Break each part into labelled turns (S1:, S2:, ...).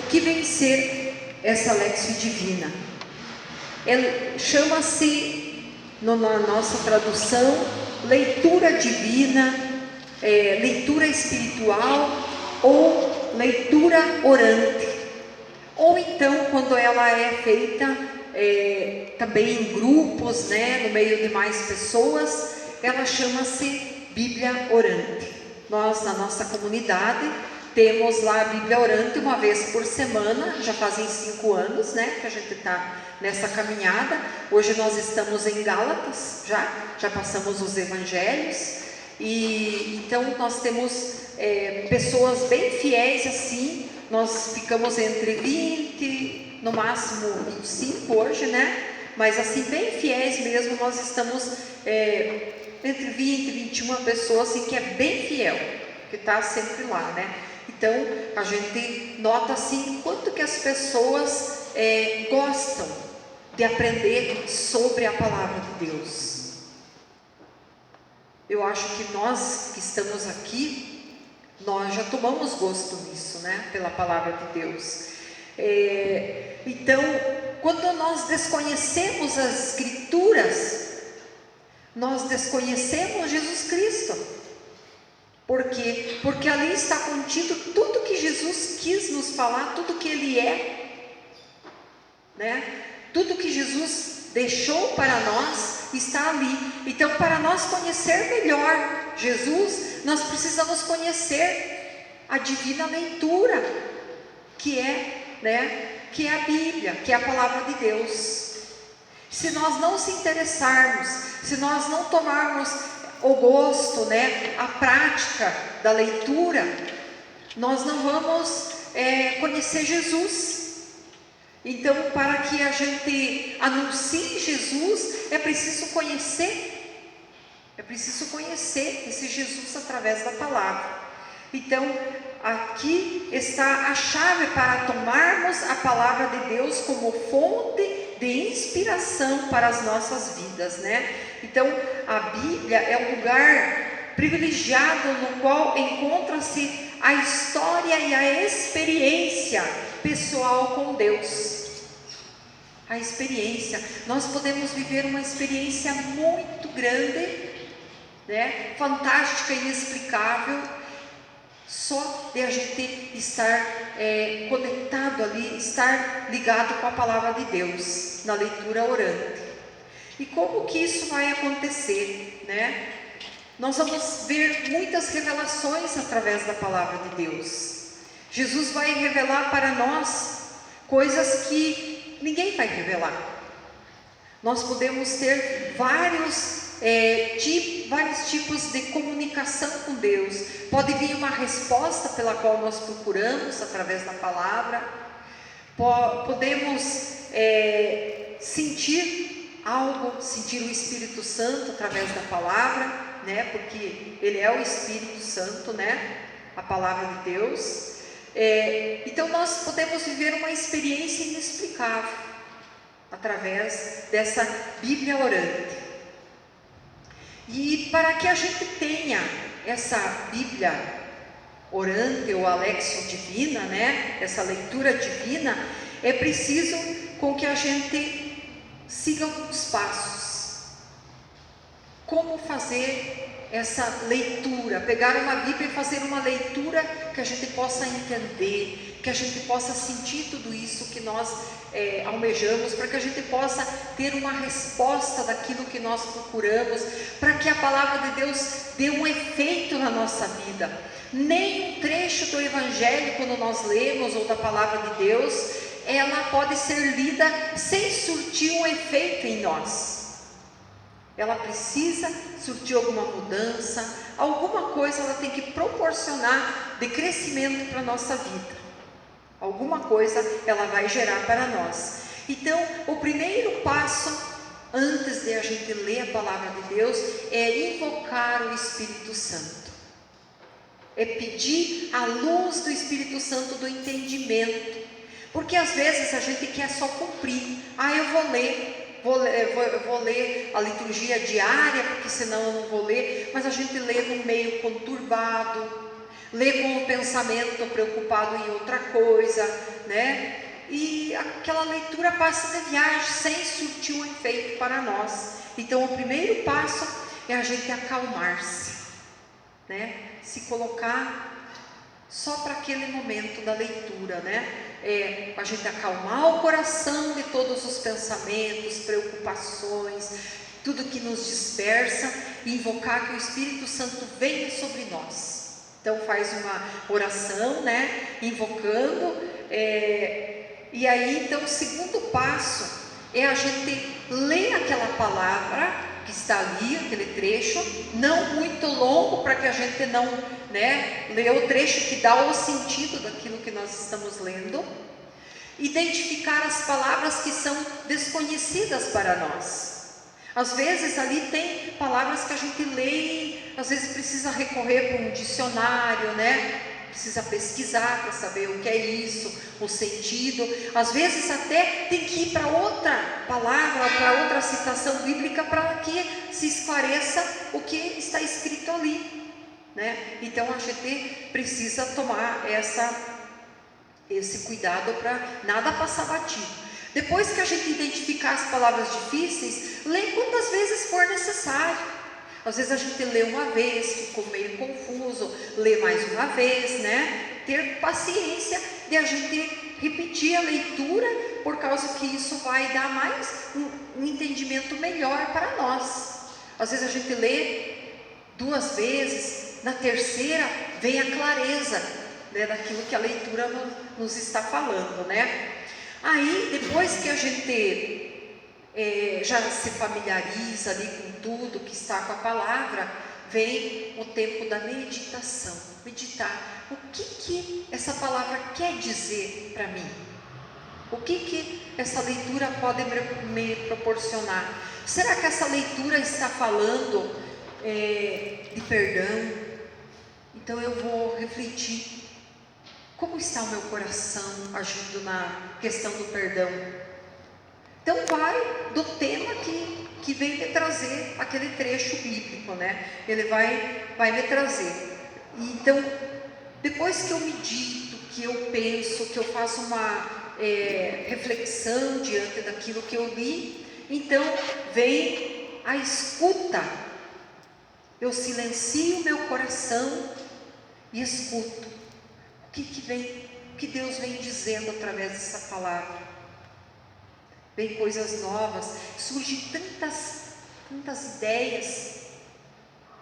S1: que vem ser essa Lexio Divina? Chama-se, na nossa tradução, leitura divina, leitura espiritual ou leitura orante. Ou então, quando ela é feita também em grupos, né, no meio de mais pessoas, ela chama-se Bíblia Orante. Nós, na nossa comunidade, temos lá a Bíblia Orante uma vez por semana, já fazem 5 anos, né, que a gente está nessa caminhada. Hoje nós estamos em Gálatas, já passamos os Evangelhos, e então nós temos pessoas bem fiéis assim. Nós ficamos entre 20, no máximo 25 hoje, né? Mas assim, bem fiéis mesmo, nós estamos entre 20 e 21 pessoas, assim, que é bem fiel, que está sempre lá, né? Então, a gente nota assim, quanto que as pessoas gostam de aprender sobre a Palavra de Deus. Eu acho que nós que estamos aqui, nós já tomamos gosto nisso, né? Pela Palavra de Deus. Então, quando nós desconhecemos as Escrituras, nós desconhecemos Jesus Cristo. Por quê? Porque ali está contido tudo que Jesus quis nos falar, tudo que Ele né? Tudo que Jesus deixou para nós está ali. Então, para nós conhecer melhor Jesus, nós precisamos conhecer a divina leitura, que é a Bíblia, que é a Palavra de Deus. Se nós não se interessarmos, se nós não tomarmos o gosto, né, a prática da leitura, nós não vamos conhecer Jesus. Então, para que a gente anuncie Jesus, é preciso conhecer esse Jesus através da palavra. Então, aqui está a chave para tomarmos a palavra de Deus como fonte de inspiração para as nossas vidas, né? Então, a Bíblia é um lugar privilegiado no qual encontra-se a história e a experiência pessoal com Deus. A experiência, nós podemos viver uma experiência muito grande, né? Fantástica, inexplicável, só de a gente estar conectado ali, estar ligado com a palavra de Deus, na leitura orante. E como que isso vai acontecer, né? Nós vamos ver muitas revelações através da palavra de Deus. Jesus vai revelar para nós coisas que ninguém vai revelar. Nós podemos ter vários tipos de comunicação com Deus. Pode vir uma resposta pela qual nós procuramos através da palavra. Podemos sentir algo, sentir o Espírito Santo através da palavra, né? Porque Ele é o Espírito Santo, né? A palavra de Deus. Então nós podemos viver uma experiência inexplicável através dessa Bíblia orante. E para que a gente tenha essa Bíblia orante ou a Lexio Divina, né, essa leitura divina, é preciso com que a gente siga os passos. Como fazer essa leitura, pegar uma Bíblia e fazer uma leitura que a gente possa entender, que a gente possa sentir tudo isso que nós almejamos, para que a gente possa ter uma resposta daquilo que nós procuramos, para que a palavra de Deus dê um efeito na nossa vida. Nem um trecho do Evangelho, quando nós lemos, ou da palavra de Deus, ela pode ser lida sem surtir um efeito em nós. Ela precisa surtir alguma mudança, alguma coisa ela tem que proporcionar de crescimento para a nossa vida. Alguma coisa ela vai gerar para nós. Então, o primeiro passo, antes de a gente ler a palavra de Deus, é invocar o Espírito Santo. É pedir a luz do Espírito Santo do entendimento. Porque às vezes a gente quer só cumprir. Eu vou ler a liturgia diária, porque senão eu não vou ler. Mas a gente lê no meio conturbado, lê com o pensamento preocupado em outra coisa, né? E aquela leitura passa de viagem sem surtir um efeito para nós. Então o primeiro passo é a gente acalmar-se, né? Se colocar só para aquele momento da leitura, né? A gente acalmar o coração de todos os pensamentos, preocupações, tudo que nos dispersa, e invocar que o Espírito Santo venha sobre nós. Então faz uma oração, né? Invocando, e aí então o segundo passo é a gente ler aquela palavra que está ali, aquele trecho, não muito longo, para que a gente não, né, lê o trecho que dá o sentido daquilo que nós estamos lendo. Identificar as palavras que são desconhecidas para nós. Às vezes ali tem palavras que a gente lê e às vezes precisa recorrer para um dicionário, né? Precisa pesquisar para saber o que é isso, o sentido. Às vezes até tem que ir para outra palavra, para outra citação bíblica, para que se esclareça o que está escrito ali, né? Então a gente precisa tomar esse cuidado para nada passar batido. Depois que a gente identificar as palavras difíceis, lê quantas vezes for necessário. Às vezes a gente lê uma vez, ficou meio confuso, lê mais uma vez, né? Ter paciência de a gente repetir a leitura, por causa que isso vai dar mais um entendimento melhor para nós. Às vezes a gente lê 2 vezes, na terceira vem a clareza, né, daquilo que a leitura nos está falando, né? Aí, depois que a gente já se familiariza ali com tudo que está com a palavra, vem o tempo da meditação. Meditar. O que essa palavra quer dizer para mim? O que essa leitura pode me proporcionar? Será que essa leitura está falando de perdão? Então eu vou refletir. Como está o meu coração agindo na questão do perdão? Então vai do tema que vem me trazer aquele trecho bíblico, né? Ele vai me trazer. Então, depois que eu medito, que eu penso, que eu faço uma reflexão diante daquilo que eu li, então vem a escuta. Eu silencio meu coração e escuto. O que Deus vem dizendo através dessa palavra? Vem coisas novas, surgem tantas ideias,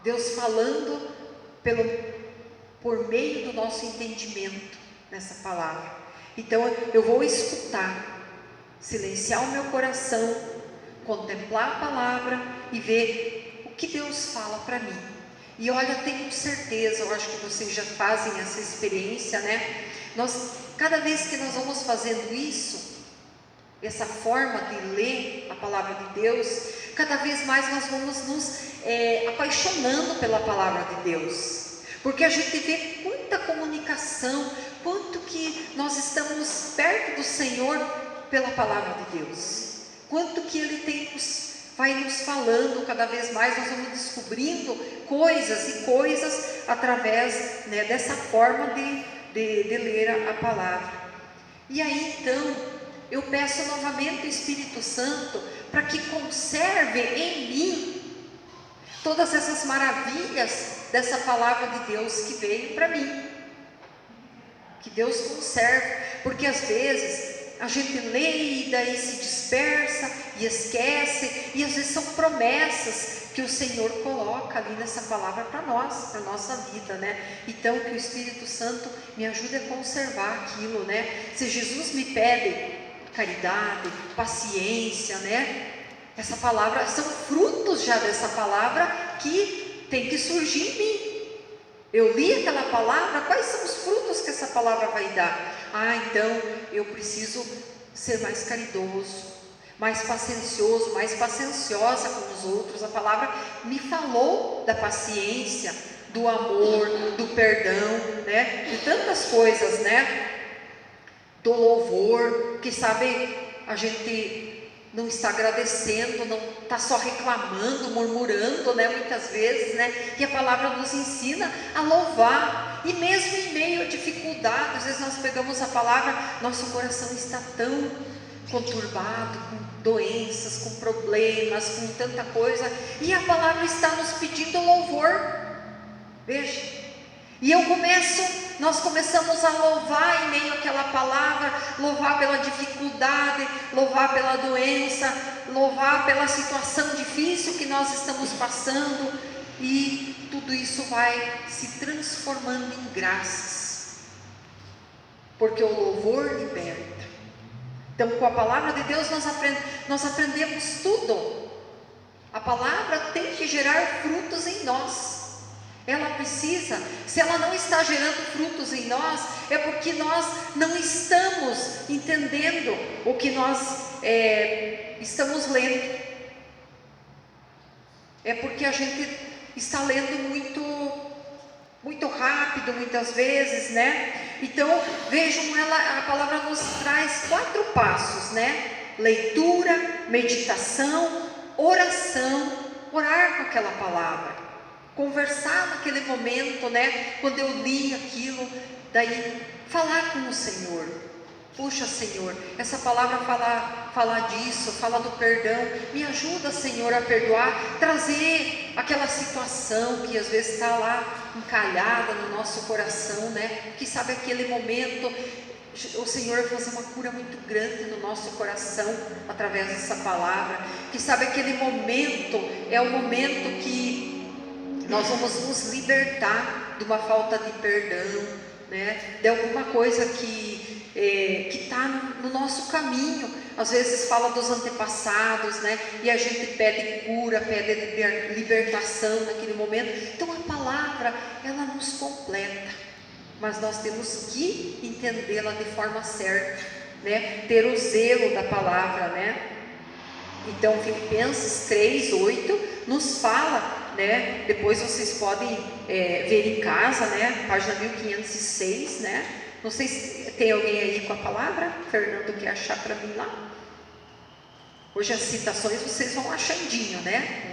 S1: Deus falando por meio do nosso entendimento nessa palavra. Então eu vou escutar, silenciar o meu coração, contemplar a palavra e ver o que Deus fala para mim. E olha, tenho certeza, eu acho que vocês já fazem essa experiência, né? Cada vez que nós vamos fazendo isso, essa forma de ler a palavra de Deus, cada vez mais nós vamos nos apaixonando pela palavra de Deus, porque a gente vê muita comunicação, quanto que nós estamos perto do Senhor pela palavra de Deus, quanto que Ele vai nos falando cada vez mais, nós vamos descobrindo coisas e coisas através, né, dessa forma de ler a palavra. E aí então eu peço novamente o Espírito Santo para que conserve em mim todas essas maravilhas dessa palavra de Deus que veio para mim. Que Deus conserve, porque às vezes a gente lê e daí se dispersa e esquece, e às vezes são promessas que o Senhor coloca ali nessa palavra para nós, para a nossa vida, né? Então que o Espírito Santo me ajude a conservar aquilo, né? Se Jesus me pede caridade, paciência, né? Essa palavra, são frutos já dessa palavra que tem que surgir em mim. Eu li aquela palavra, quais são os frutos que essa palavra vai dar? Então eu preciso ser mais caridoso, mais paciencioso, mais pacienciosa com os outros. A palavra me falou da paciência, do amor, do perdão, né? De tantas coisas, né? Do louvor, que sabe, a gente não está agradecendo, não está só reclamando, murmurando, né, muitas vezes, né? E a palavra nos ensina a louvar. E mesmo em meio a dificuldades, às vezes nós pegamos a palavra, nosso coração está tão conturbado, com doenças, com problemas, com tanta coisa, e a palavra está nos pedindo louvor. Veja. E nós começamos a louvar em meio àquela palavra, louvar pela dificuldade, louvar pela doença, louvar pela situação difícil que nós estamos passando, e tudo isso vai se transformando em graças, porque o louvor liberta. Então, com a palavra de Deus nós aprendemos tudo. A palavra tem que gerar frutos em nós. Ela precisa, se ela não está gerando frutos em nós, é porque nós não estamos entendendo o que nós estamos lendo. É porque a gente está lendo muito rápido, muitas vezes, né? Então, vejam, a palavra nos traz 4 passos, né? Leitura, meditação, oração, orar com aquela palavra. Conversar naquele momento, né? Quando eu li aquilo, daí falar com o Senhor. Puxa, Senhor, essa palavra fala disso, fala do perdão. Me ajuda, Senhor, a perdoar, trazer aquela situação que às vezes está lá encalhada no nosso coração, né? Que sabe aquele momento, o Senhor vai fazer uma cura muito grande no nosso coração através dessa palavra. Que sabe aquele momento é o momento que nós vamos nos libertar de uma falta de perdão, né? De alguma coisa que está no nosso caminho. Às vezes fala dos antepassados, né? E a gente pede cura, pede libertação naquele momento. Então a palavra, ela nos completa, mas nós temos que entendê-la de forma certa, né? Ter o zelo da palavra, né? Então Filipenses 3:8 nos fala, né? Depois vocês podem ver em casa, né? Página 1506, né? Não sei se tem alguém aí com a palavra. Fernando quer achar para mim lá. Hoje as citações vocês vão achandinho, né?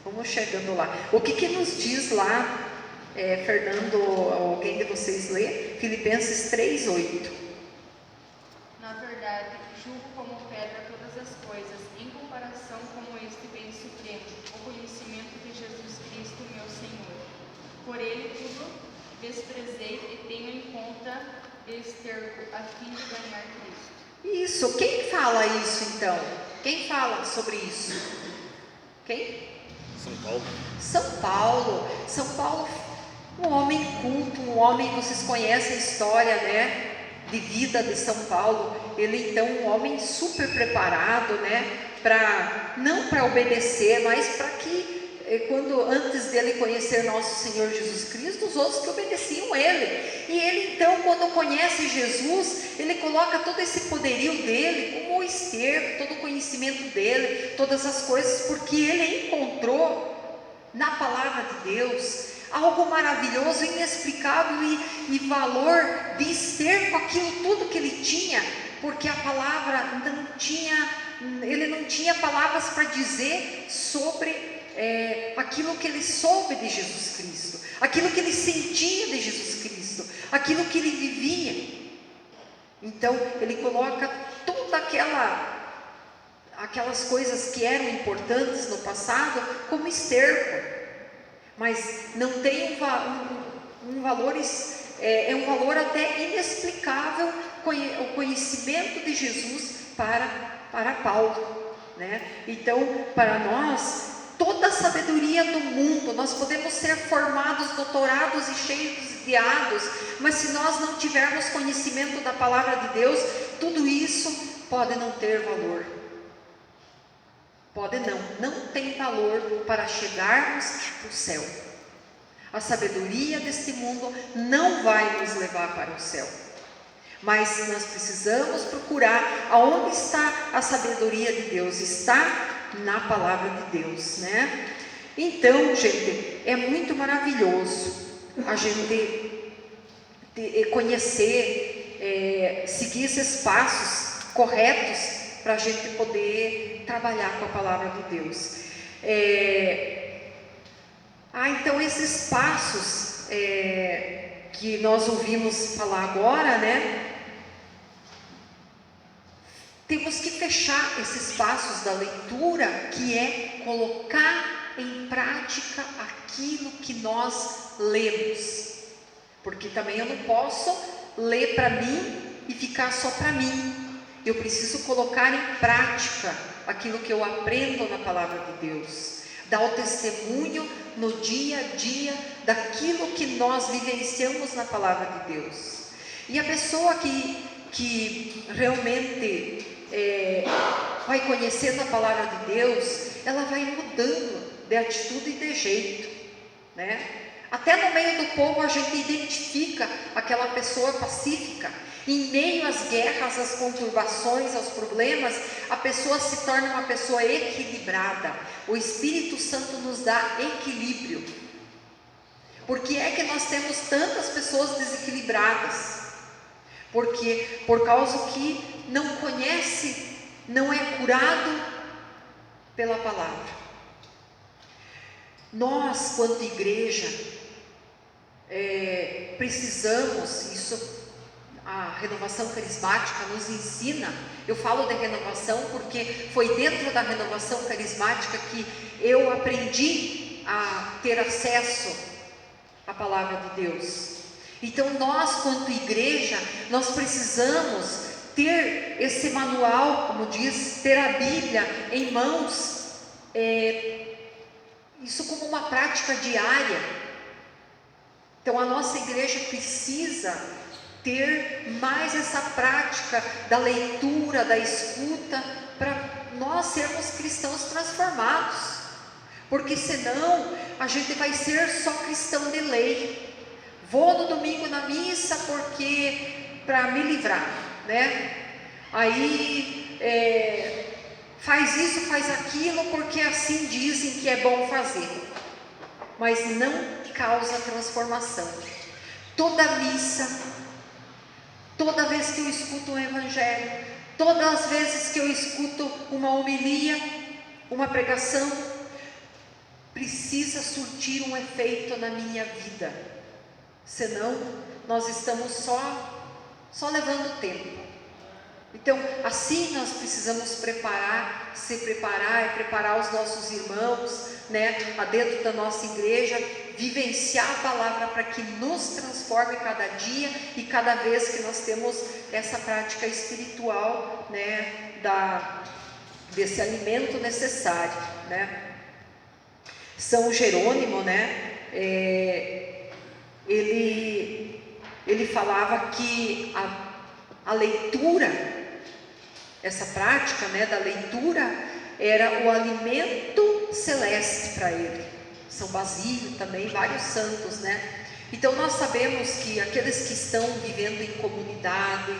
S1: Vamos chegando lá. O que nos diz lá, Fernando, alguém de vocês lê? Filipenses 3:8.
S2: Na verdade, julgo como pedra todas as coisas, em comparação com este bem supremo, o conhecimento de Jesus Cristo, meu Senhor. Por ele tudo desprezei e tenho em conta esterco, a fim de ganhar Cristo.
S1: Isso, quem fala isso então? Quem fala sobre isso? Quem?
S3: São Paulo.
S1: São Paulo, um homem culto, um homem, vocês conhecem a história, né? De vida de São Paulo. Ele então um homem super preparado, né? Não para obedecer, mas para que antes dele conhecer nosso Senhor Jesus Cristo, os outros que obedeciam ele. E ele então, quando conhece Jesus, ele coloca todo esse poderio dele como o esterco, todo o conhecimento dele, todas as coisas, porque ele encontrou na palavra de Deus algo maravilhoso, inexplicável e valor de esterco aquilo tudo que ele tinha, porque a palavra ele não tinha palavras para dizer sobre aquilo que ele soube de Jesus Cristo, aquilo que ele sentia de Jesus Cristo, aquilo que ele vivia. Então ele coloca toda aquelas coisas que eram importantes no passado como esterco, mas não tem um valor, um valor até inexplicável, o conhecimento de Jesus para Paulo, né? Então, para nós, toda a sabedoria do mundo, nós podemos ser formados, doutorados e cheios de guiados, mas se nós não tivermos conhecimento da palavra de Deus, tudo isso pode não ter valor. Não tem valor para chegarmos ao céu. A sabedoria deste mundo não vai nos levar para o céu, mas nós precisamos procurar aonde está a sabedoria de Deus. Está na palavra de Deus, né? Então, gente, é muito maravilhoso a gente conhecer, seguir esses passos corretos para a gente poder trabalhar com a palavra de Deus. Então esses passos que nós ouvimos falar agora, né? Temos que fechar esses passos da leitura, que é colocar em prática aquilo que nós lemos. Porque também eu não posso ler para mim e ficar só para mim. Eu preciso colocar em prática aquilo que eu aprendo na palavra de Deus. Dar o testemunho no dia a dia daquilo que nós vivenciamos na palavra de Deus. E a pessoa que realmente vai conhecendo a palavra de Deus, ela vai mudando de atitude e de jeito, né? Até no meio do povo a gente identifica aquela pessoa pacífica. Em meio às guerras, às conturbações, aos problemas, a pessoa se torna uma pessoa equilibrada. O Espírito Santo nos dá equilíbrio. Por que é que nós temos tantas pessoas desequilibradas? Porque por causa que não conhece, não é curado pela palavra. Nós, quanto igreja, precisamos, isso a renovação carismática nos ensina. Eu falo de renovação porque foi dentro da renovação carismática que eu aprendi a ter acesso à palavra de Deus. Então nós, quanto igreja, nós precisamos ter esse manual, como diz, ter a Bíblia em mãos, isso como uma prática diária. Então a nossa igreja precisa ter mais essa prática da leitura, da escuta, para nós sermos cristãos transformados, porque senão a gente vai ser só cristão de lei. Vou no domingo na missa porque para me livrar, né? Aí faz isso, faz aquilo, porque assim dizem que é bom fazer, mas não causa transformação. Toda missa, toda vez que eu escuto um evangelho, todas as vezes que eu escuto uma homilia, uma pregação, precisa surtir um efeito na minha vida. Senão, nós estamos só levando tempo. Então, assim nós precisamos se preparar e preparar os nossos irmãos, né, dentro da nossa igreja, vivenciar a palavra para que nos transforme cada dia e cada vez que nós temos essa prática espiritual, né, desse alimento necessário, né. São Jerônimo, né, ele falava que a leitura, essa prática, né, da leitura, era o alimento celeste para ele. São Basílio também, vários santos, né? Então nós sabemos que aqueles que estão vivendo em comunidade,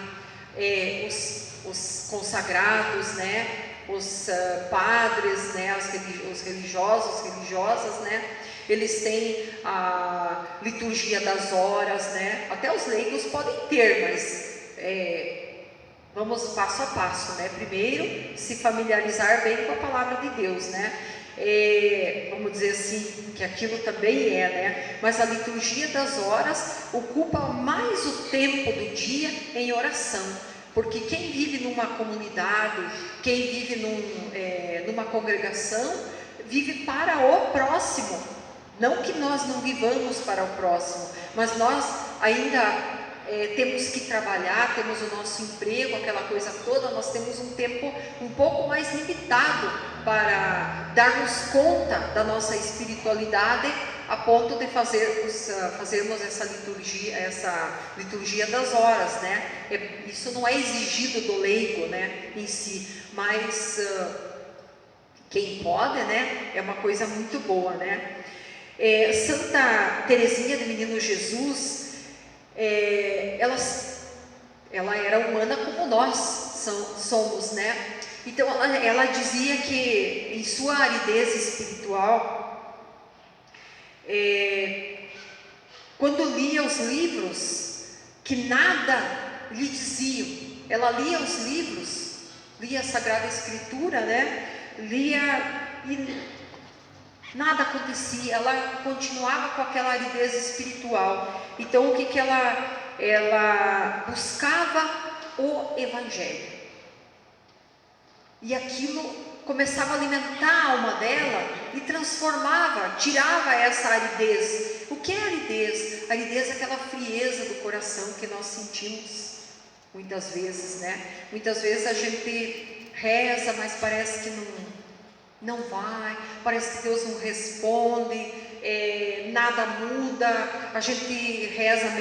S1: os consagrados, né, os padres, né, os religiosos, religiosas, né, eles têm a liturgia das horas, né? Até os leigos podem ter, mas vamos passo a passo, né? Primeiro, se familiarizar bem com a palavra de Deus, né? Vamos dizer assim, que aquilo também né? Mas a liturgia das horas ocupa mais o tempo do dia em oração, porque quem vive numa comunidade, quem vive numa congregação, vive para o próximo. Não que nós não vivamos para o próximo, mas nós ainda temos que trabalhar, temos o nosso emprego, aquela coisa toda, nós temos um tempo um pouco mais limitado para darmos conta da nossa espiritualidade, a ponto de fazermos essa liturgia das horas, né? Isso não é exigido do leigo, né, em si, mas quem pode, né, é uma coisa muito boa, né? Santa Teresinha do Menino Jesus, ela era humana como nós somos, né? Então ela dizia que em sua aridez espiritual, quando lia os livros que nada lhe diziam, ela lia os livros lia a Sagrada Escritura, né? Lia e nada acontecia, ela continuava com aquela aridez espiritual. Então o que ela buscava? O Evangelho. E aquilo começava a alimentar a alma dela e transformava, tirava essa aridez. O que é aridez? Aridez é aquela frieza do coração que nós sentimos muitas vezes, né? Muitas vezes a gente reza, mas parece que não vai, parece que Deus não responde, nada muda, a gente reza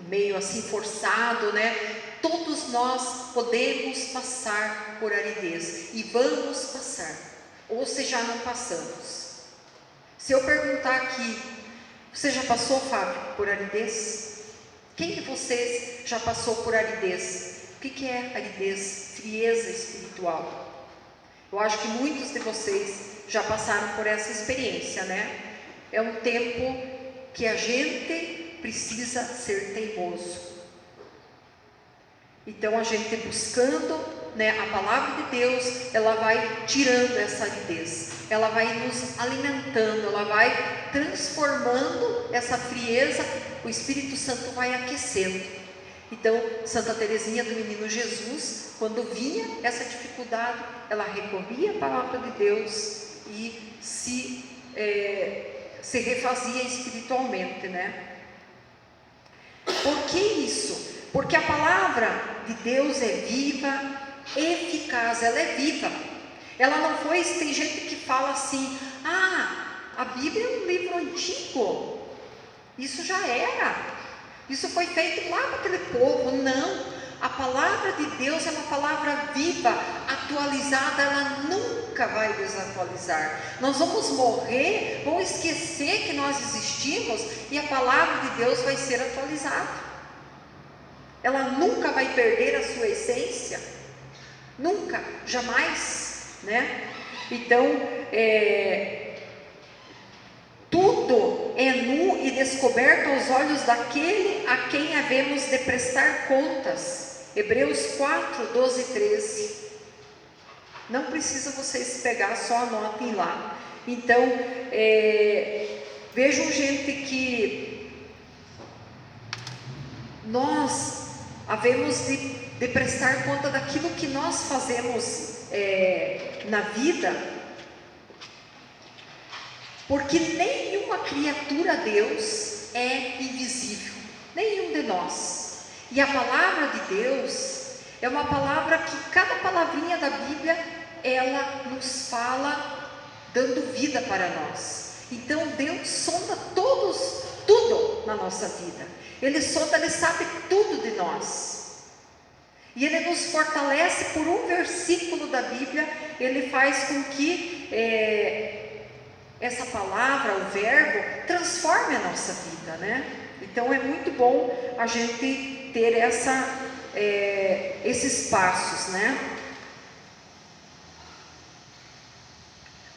S1: meio assim forçado, né? Todos nós podemos passar por aridez e vamos passar, ou se já não passamos. Se eu perguntar aqui, você já passou, Fábio, por aridez? Quem de vocês já passou por aridez? O que é aridez? Frieza espiritual. Eu acho que muitos de vocês já passaram por essa experiência, né? É um tempo que a gente precisa ser teimoso. Então a gente buscando, né, a palavra de Deus, ela vai tirando essa aridez, ela vai nos alimentando, ela vai transformando essa frieza, o Espírito Santo vai aquecendo. Então Santa Teresinha do Menino Jesus, quando vinha essa dificuldade, ela recorria à palavra de Deus e se refazia espiritualmente, né? Por que isso? Porque a palavra de Deus é viva, eficaz, ela é viva. Ela não foi, tem gente que fala assim, a Bíblia é um livro antigo, isso já era, isso foi feito lá para aquele povo. Não, a palavra de Deus é uma palavra viva, atualizada, ela nunca vai desatualizar. Nós vamos morrer, vamos esquecer que nós existimos e a palavra de Deus vai ser atualizada. Ela nunca vai perder a sua essência, nunca, jamais, né? Então, tudo é nu e descoberto aos olhos daquele a quem havemos de prestar contas. Hebreus 4, 12 e 13. Não precisa vocês pegar, só anotem lá. Então, vejam, gente, que nós havemos de prestar conta daquilo que nós fazemos na vida, porque nenhuma criatura a Deus é invisível, nenhum de nós. E a palavra de Deus é uma palavra que cada palavrinha da Bíblia, ela nos fala dando vida para nós. Então Deus sonda tudo na nossa vida. Ele sonda, Ele sabe tudo de nós. E Ele nos fortalece por um versículo da Bíblia. Ele faz com que essa palavra, o verbo, transforme a nossa vida, né? Então é muito bom a gente ter esses passos, né?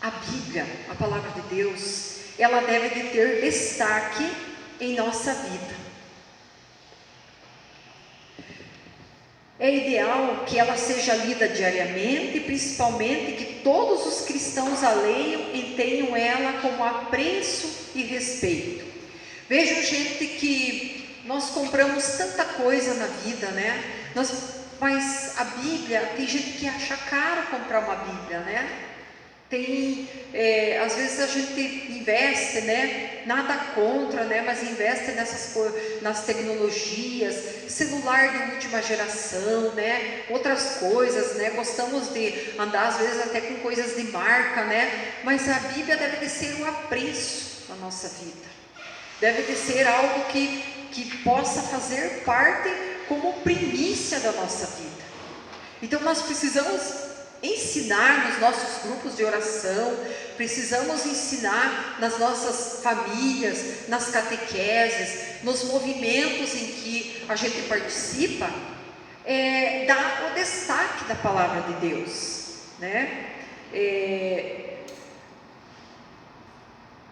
S1: A Bíblia, a palavra de Deus, ela deve de ter destaque em nossa vida. É ideal que ela seja lida diariamente, principalmente que todos os cristãos a leiam e tenham ela como apreço e respeito. Vejam, gente, que nós compramos tanta coisa na vida, né? Mas a Bíblia, tem gente que acha caro comprar uma Bíblia, né? Às vezes a gente investe, né? Nada contra, né? Mas investe nas tecnologias, celular de última geração, né? Outras coisas, né? Gostamos de andar às vezes até com coisas de marca, né? Mas a Bíblia deve de ser um apreço na nossa vida, deve de ser algo que possa fazer parte como primícia da nossa vida. Então nós precisamos ensinar nos nossos grupos de oração, precisamos ensinar nas nossas famílias, nas catequeses, nos movimentos em que a gente participa, dar o destaque da palavra de Deus, né?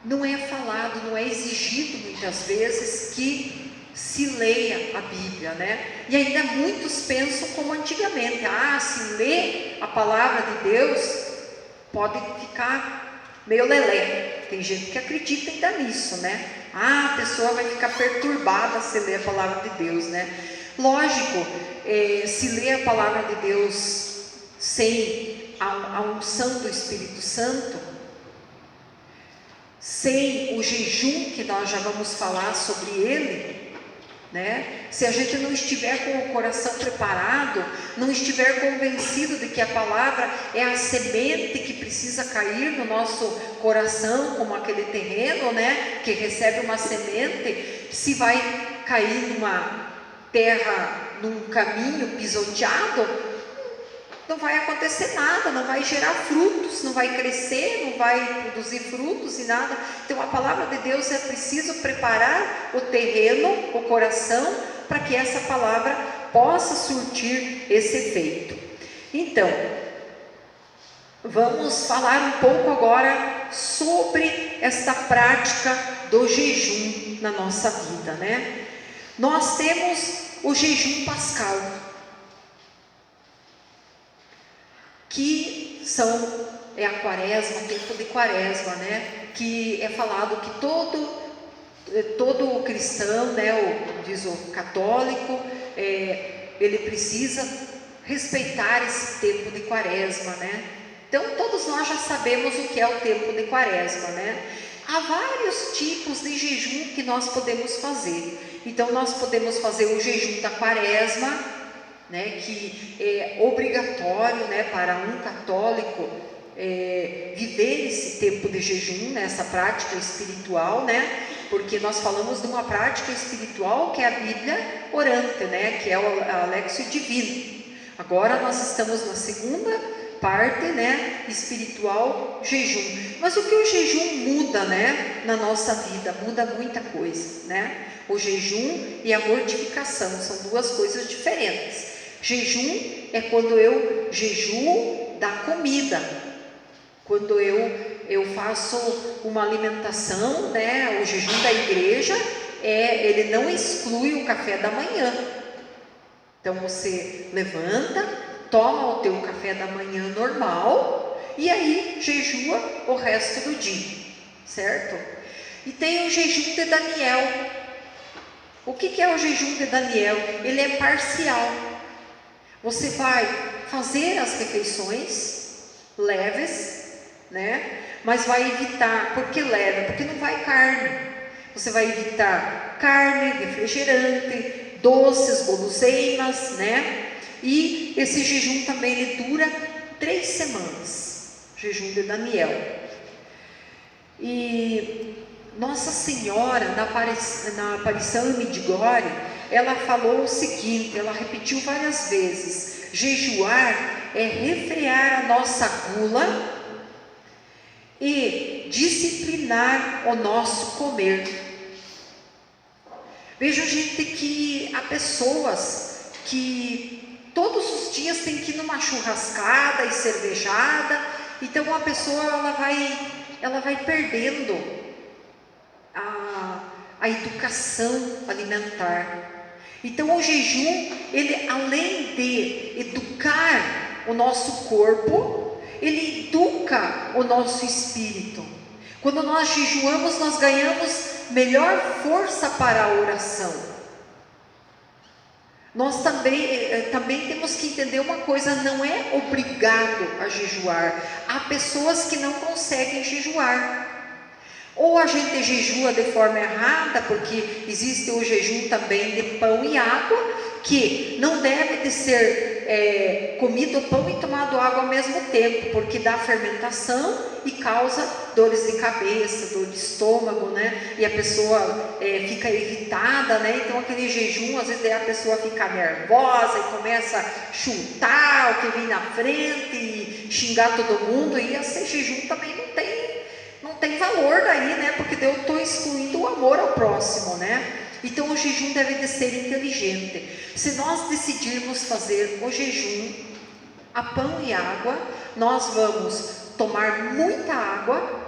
S1: Não é falado, não é exigido muitas vezes que se leia a Bíblia, né? E ainda muitos pensam como antigamente, se ler a palavra de Deus pode ficar meio lelé. Tem gente que acredita ainda nisso, né? A pessoa vai ficar perturbada se ler a palavra de Deus, né? Lógico, se ler a palavra de Deus sem a unção do Espírito Santo, sem o jejum, que nós já vamos falar sobre ele, né? Se a gente não estiver com o coração preparado, não estiver convencido de que a palavra é a semente que precisa cair no nosso coração, como aquele terreno, né, que recebe uma semente, se vai cair numa terra, num caminho pisoteado, não vai acontecer nada, não vai gerar frutos, não vai crescer, não vai produzir frutos e nada. Então a palavra de Deus é preciso preparar o terreno, o coração, para que essa palavra possa surtir esse efeito. Então, vamos falar um pouco agora sobre esta prática do jejum na nossa vida, né? Nós temos o jejum pascal, que é a quaresma, o tempo de quaresma, né? Que é falado que todo cristão, né, diz o católico, ele precisa respeitar esse tempo de quaresma, né? Então todos nós já sabemos o que é o tempo de quaresma, né? Há vários tipos de jejum que nós podemos fazer. Então nós podemos fazer o jejum da quaresma, né, que é obrigatório, né, para um católico viver esse tempo de jejum, né, essa prática espiritual, né, porque nós falamos de uma prática espiritual que é a Bíblia orante, né, que é o Alexio Divino. Agora nós estamos na segunda parte, né, espiritual, jejum. Mas o que o jejum muda, né, na nossa vida? Muda muita coisa, né? O jejum e a mortificação são duas coisas diferentes. Jejum é quando eu jejuo da comida, quando eu faço uma alimentação, né? O jejum da igreja ele não exclui o café da manhã. Então você levanta, toma o teu café da manhã normal e aí jejua o resto do dia, certo? E tem o jejum de Daniel. O que é o jejum de Daniel? Ele é parcial. Você vai fazer as refeições leves, né? Mas vai evitar, porque leve, porque não vai carne. Você vai evitar carne, refrigerante, doces, guloseimas, né? E esse jejum também ele dura 3 semanas, jejum de Daniel. E Nossa Senhora, na aparição em Medjugorje, ela falou o seguinte, ela repetiu várias vezes: jejuar é refrear a nossa gula e disciplinar o nosso comer. Vejo, gente, que há pessoas que todos os dias tem que ir numa churrascada e cervejada, então a pessoa ela vai perdendo a educação alimentar. Então o jejum, ele além de educar o nosso corpo, ele educa o nosso espírito. Quando nós jejuamos, nós ganhamos melhor força para a oração. Nós também temos que entender uma coisa: não é obrigado a jejuar. Há pessoas que não conseguem jejuar. Ou a gente jejua de forma errada, porque existe o jejum também de pão e água, que não deve de ser comido pão e tomado água ao mesmo tempo, porque dá fermentação e causa dores de cabeça, dor de estômago, né? E a pessoa fica irritada, né? Então aquele jejum, às vezes a pessoa fica nervosa e começa a chutar o que vem na frente e xingar todo mundo, e esse jejum também não tem valor daí, né? Porque eu estou excluindo o amor ao próximo, né? Então o jejum deve de ser inteligente. Se nós decidirmos fazer o jejum a pão e água, nós vamos tomar muita água,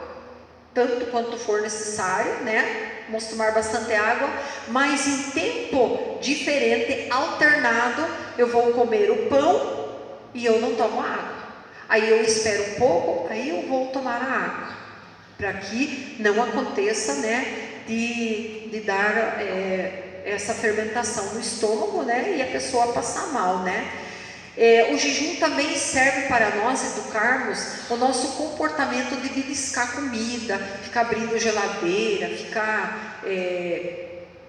S1: tanto quanto for necessário, né? Vamos tomar bastante água, mas em tempo diferente, alternado, eu vou comer o pão e eu não tomo água. Aí eu espero um pouco, aí eu vou tomar a água, para que não aconteça, né, de dar essa fermentação no estômago, né, e a pessoa passar mal, né. O jejum também serve para nós educarmos o nosso comportamento de beliscar comida, ficar abrindo geladeira, ficar,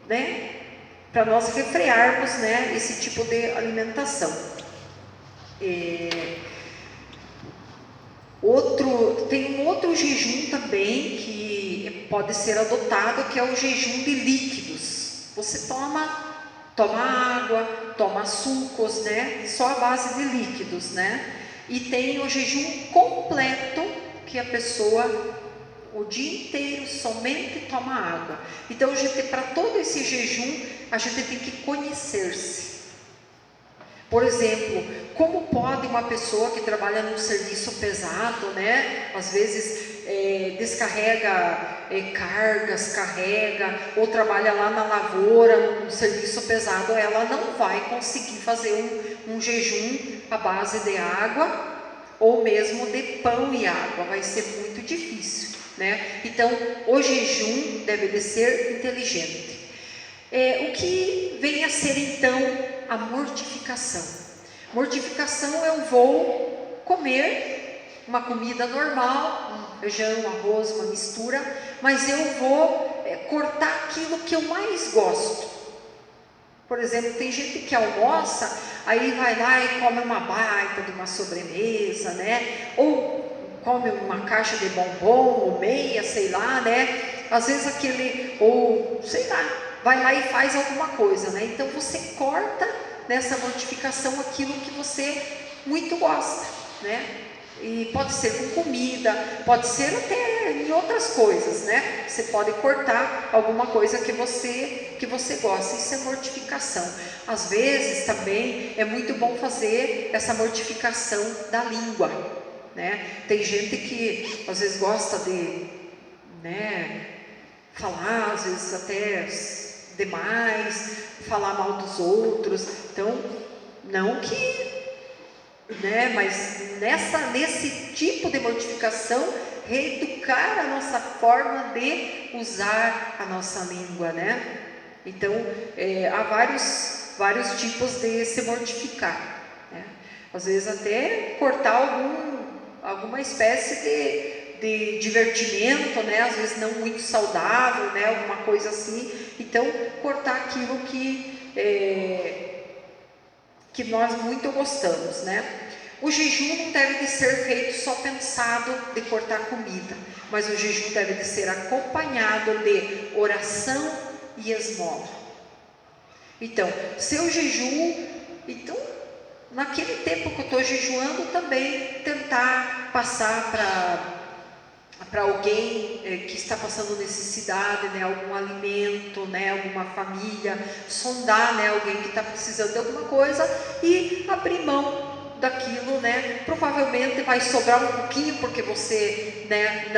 S1: né, para nós refrearmos, né, esse tipo de alimentação. Tem um outro jejum também que pode ser adotado, que é o jejum de líquidos. Você toma água, toma sucos, né? Só a base de líquidos, né? E tem o jejum completo, que a pessoa o dia inteiro somente toma água. Então, para todo esse jejum, a gente tem que conhecer-se. Por exemplo, como pode uma pessoa que trabalha num serviço pesado, né? Às vezes descarrega cargas, carrega, ou trabalha lá na lavoura, num serviço pesado, ela não vai conseguir fazer um jejum à base de água, ou mesmo de pão e água, vai ser muito difícil, né? Então, o jejum deve de ser inteligente. O que vem a ser então a mortificação? Mortificação, eu vou comer uma comida normal, um feijão, um arroz, uma mistura, mas eu vou cortar aquilo que eu mais gosto. Por exemplo, tem gente que almoça, aí vai lá e come uma baita de uma sobremesa, né? Ou come uma caixa de bombom, ou meia, sei lá, né? Às vezes ou sei lá, vai lá e faz alguma coisa, né? Então você corta nessa mortificação aquilo que você muito gosta, né? E pode ser com comida, pode ser até em outras coisas, né? Você pode cortar alguma coisa que você gosta, isso é mortificação. Às vezes também é muito bom fazer essa mortificação da língua, né? Tem gente que às vezes gosta de, né, falar, às vezes até demais, falar mal dos outros. Então, não que, né, mas nesse tipo de mortificação, reeducar a nossa forma de usar a nossa língua, né? Então, há vários tipos de se mortificar, né? Às vezes até cortar alguma espécie de divertimento, né? Às vezes não muito saudável, né? Alguma coisa assim. Então, cortar aquilo que nós muito gostamos, né? O jejum não deve de ser feito só pensado de cortar comida, mas o jejum deve de ser acompanhado de oração e esmola. Então, se eu jejuo, então naquele tempo que eu estou jejuando também tentar passar para alguém que está passando necessidade, né, algum alimento, né, alguma família, sondar, né, alguém que está precisando de alguma coisa e abrir mão daquilo, né? Provavelmente vai sobrar um pouquinho porque você, né,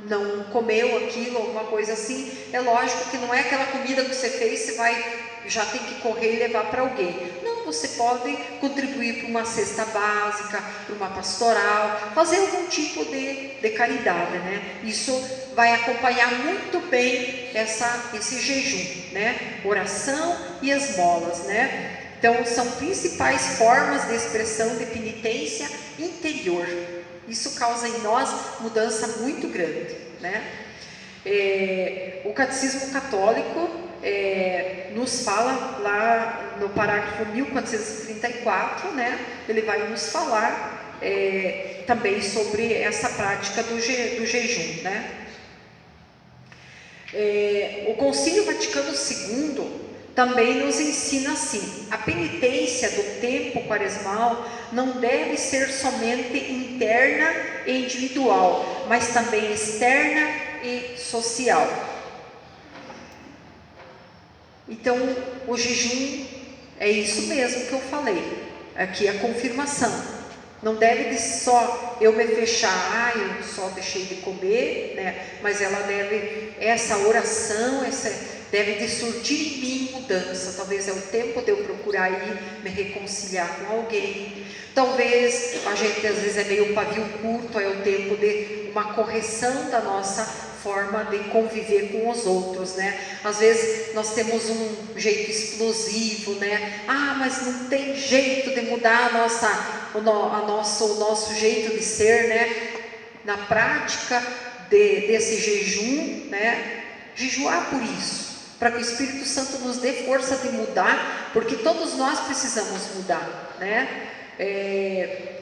S1: não comeu aquilo, alguma coisa assim. É lógico que não é aquela comida que você fez, você já tem que correr e levar para alguém. Não, você pode contribuir para uma cesta básica, para uma pastoral, fazer algum tipo de caridade, né? Isso vai acompanhar muito bem esse jejum, né? Oração e esmolas, né? Então, são principais formas de expressão de penitência interior. Isso causa em nós mudança muito grande, né? O Catecismo Católico nos fala lá no parágrafo 1434, né? Ele vai nos falar também sobre essa prática do jejum, né? O Concílio Vaticano II também nos ensina assim: a penitência do tempo quaresmal não deve ser somente interna e individual, mas também externa e social. Então, o jejum é isso mesmo que eu falei, aqui a confirmação. Não deve de só eu me fechar, eu só deixei de comer, né? Mas essa oração, deve de surtir em mim mudança. Talvez é o tempo de eu procurar ir me reconciliar com alguém. Talvez a gente às vezes é meio pavio curto, é o tempo de uma correção da nossa forma de conviver com os outros, né? Às vezes nós temos um jeito explosivo, né? Mas não tem jeito de mudar o nosso jeito de ser, né? Na prática desse jejum, né? Jejuar por isso, para que o Espírito Santo nos dê força de mudar, porque todos nós precisamos mudar, né?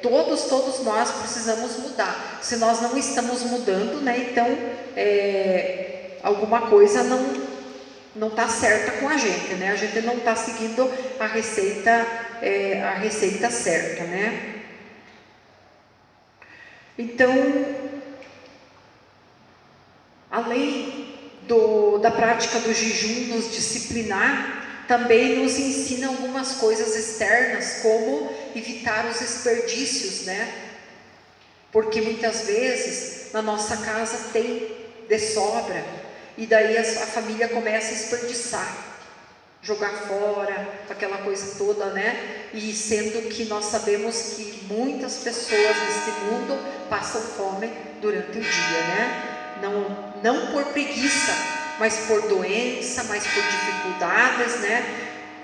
S1: Todos nós precisamos mudar. Se nós não estamos mudando, né, então alguma coisa não está certa com a gente, né? A gente não está seguindo a receita certa, né? Então, além da prática do jejum nos disciplinar, também nos ensina algumas coisas externas, como evitar os desperdícios, né? Porque muitas vezes na nossa casa tem de sobra, e daí a família começa a desperdiçar, jogar fora, aquela coisa toda, né? E sendo que nós sabemos que muitas pessoas neste mundo passam fome durante o dia, né? Não por preguiça, mas por doença, mas por dificuldades, né?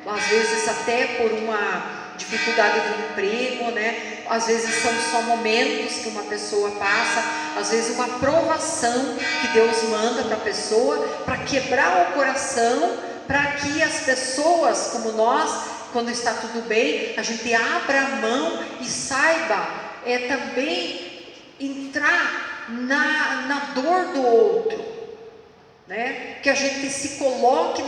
S1: Às vezes até por uma dificuldade do emprego, né? Às vezes são só momentos que uma pessoa passa, às vezes uma provação que Deus manda para a pessoa, para quebrar o coração, para que as pessoas como nós, quando está tudo bem, a gente abra a mão e saiba também entrar na dor do outro, né? Que a gente se coloque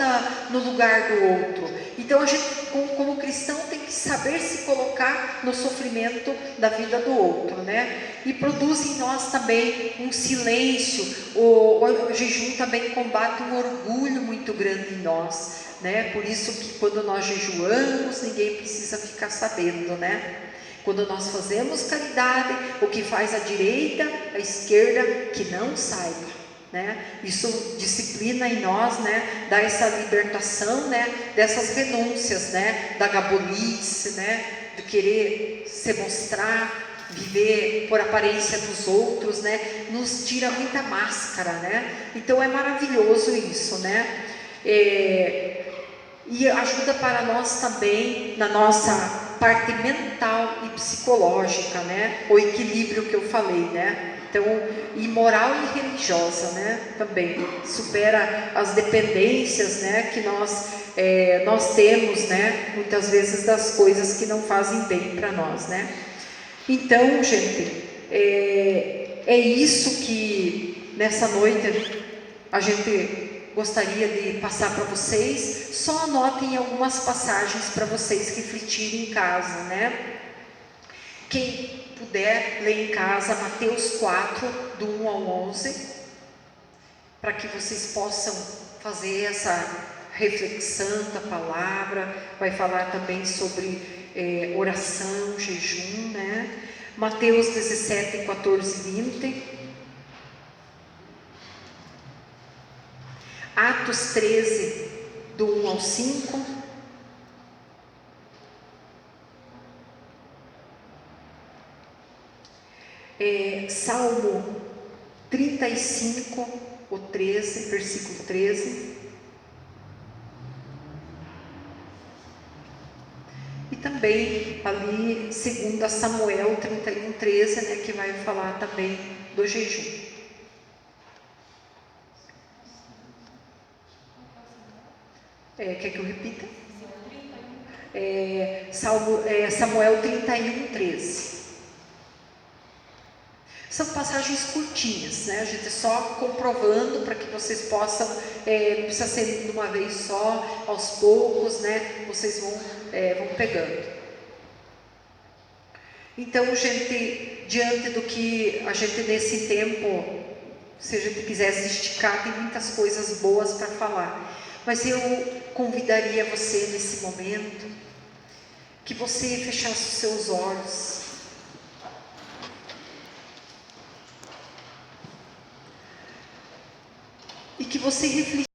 S1: no lugar do outro. Então a gente, como cristão, tem que saber se colocar no sofrimento da vida do outro, né? E produz em nós também um silêncio. O jejum também combate um orgulho muito grande em nós, né? Por isso que quando nós jejuamos, ninguém precisa ficar sabendo, né? Quando nós fazemos caridade, o que faz a direita, a esquerda, que não saiba, né? Isso disciplina em nós, né? Dá essa libertação, né? Dessas renúncias, né? Da gabolice, né? De querer se mostrar, viver por aparência dos outros, né? Nos tira muita máscara, né? Então é maravilhoso isso, né? E ajuda para nós também na nossa parte mental e psicológica, né? O equilíbrio que eu falei, né? Então, e moral e religiosa, né? Também supera as dependências, né? Que nós temos, né? Muitas vezes das coisas que não fazem bem para nós, né? Então, gente, é isso que nessa noite a gente gostaria de passar para vocês. Só anotem algumas passagens para vocês refletirem em casa, né? Quem puder ler em casa Mateus 4, do 1 ao 11, para que vocês possam fazer essa reflexão da palavra. Vai falar também sobre oração, jejum, né? Mateus 17, 14 e 20. Atos 13, do 1 ao 5. Salmo 35, o 13, versículo 13. E também ali 2 Samuel 31, 13, né, que vai falar também do jejum. Quer que eu repita? Samuel 31, 13. São passagens curtinhas, né? A gente só comprovando para que vocês possam, não precisa ser de uma vez só, aos poucos, né? Vocês vão pegando. Então, gente, diante do que a gente nesse tempo, se a gente quisesse esticar, tem muitas coisas boas para falar. Mas eu convidaria você nesse momento, que você fechasse os seus olhos você refletir